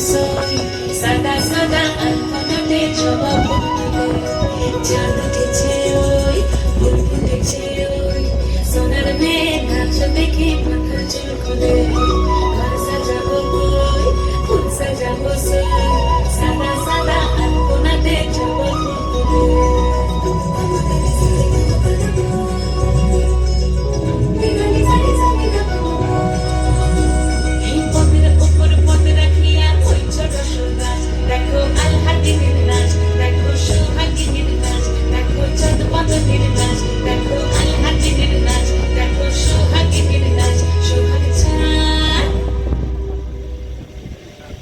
সোই সাদা সাদা আলপনাতে জবা ফুটে চাঁদ উঠেছে ওই ফুল ফুটেছে ওই সোনার মেয়ে নাচ দেখে মাথা চুল খুলে ঘর সাজাবো ওই ফুল সাজাবো সোই সাদা সাদা আলপনাতে জবা ফুটে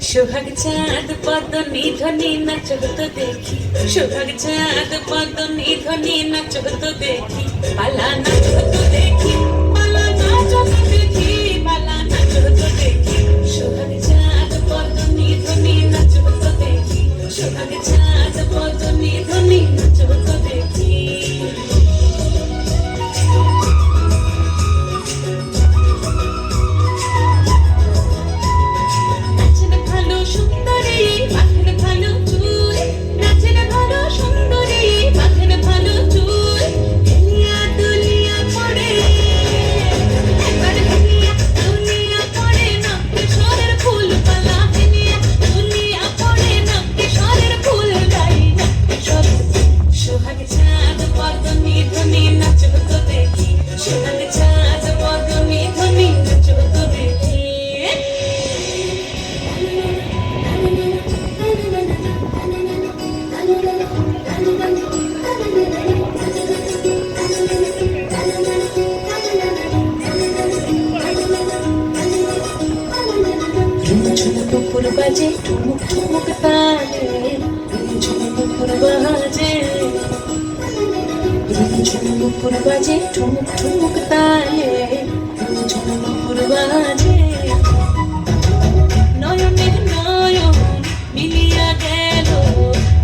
সোহাগ চাঁদ পদ্ম নিধনি নাচ হতো দেখি সোহাগ চাঁদ পদ্ম নিধনি নাচ হতো দেখি পালা নাচ হতো দেখি পালা নাচ হতো দেখি পালা নাচ হতো দেখি সোহাগ চাঁদ পদ্ম নিধনি নাচ হতো দেখি সোহাগ চাঁদ পদ্ম নিধনি নাচ হতো দেখি বাজে ঠুমুক ঠুমুক তালে ঝুমুকুর বাজে ঝুমুকুর বাজে ঠুমুক ঠুমুক তালে ঝুমুকুর বাজে নয়নে নয়ন মিলিয়া গেল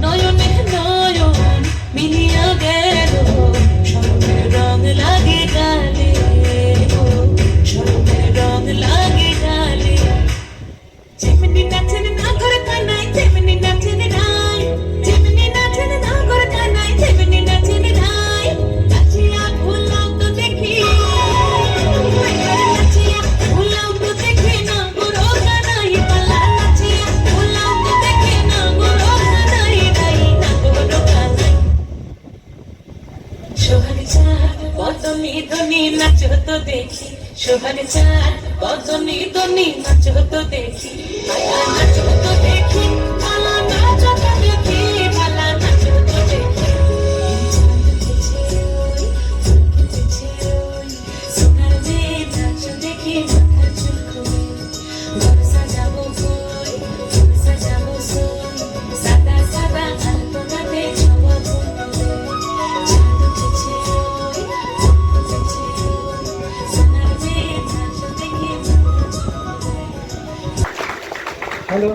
নয়নে নয়ন মিলিয়া গেল স্মরণের রং লাগে গালে স্মরণের রং লাগে গালে যেমনি নাচেন না করে কানাই যেমনি নাচেন নাই যেমনি নাচেন না করে কানাই যেমনি নাচেন নাই নাচিয়া ভুলাও তো দেখি নাচিয়া ভুলাও তো দেখি না গুরু কানাই পালা নাচিয়া ভুলাও তো দেখি না গুরু কানাই নাই না গুরু কানাই সোহাগ চাঁদ পদ্ম নিধনি নাচ হতো দেখি সোহাগ চাঁদ পদ্ম নিধনি নাচ হতো দেখি পালা নাচ হতো দেখি পালা নাচ হতো দেখি পালা নাচ হতো দেখি চাঁদ উঠেছে ওই ফুল ফুটেছে ওই সোনার মেয়ে নাচ দেখি মাথা চুল খুলে ঘর সাজাবো ওই ফুল সাজাবো সোই সাদা সাদা আলপনাতে জবা ফুটে চাঁদ উঠেছে ওই ফুল ফুটেছে ওই সোনার মেয়ে নাচ দেখি হ্যালো।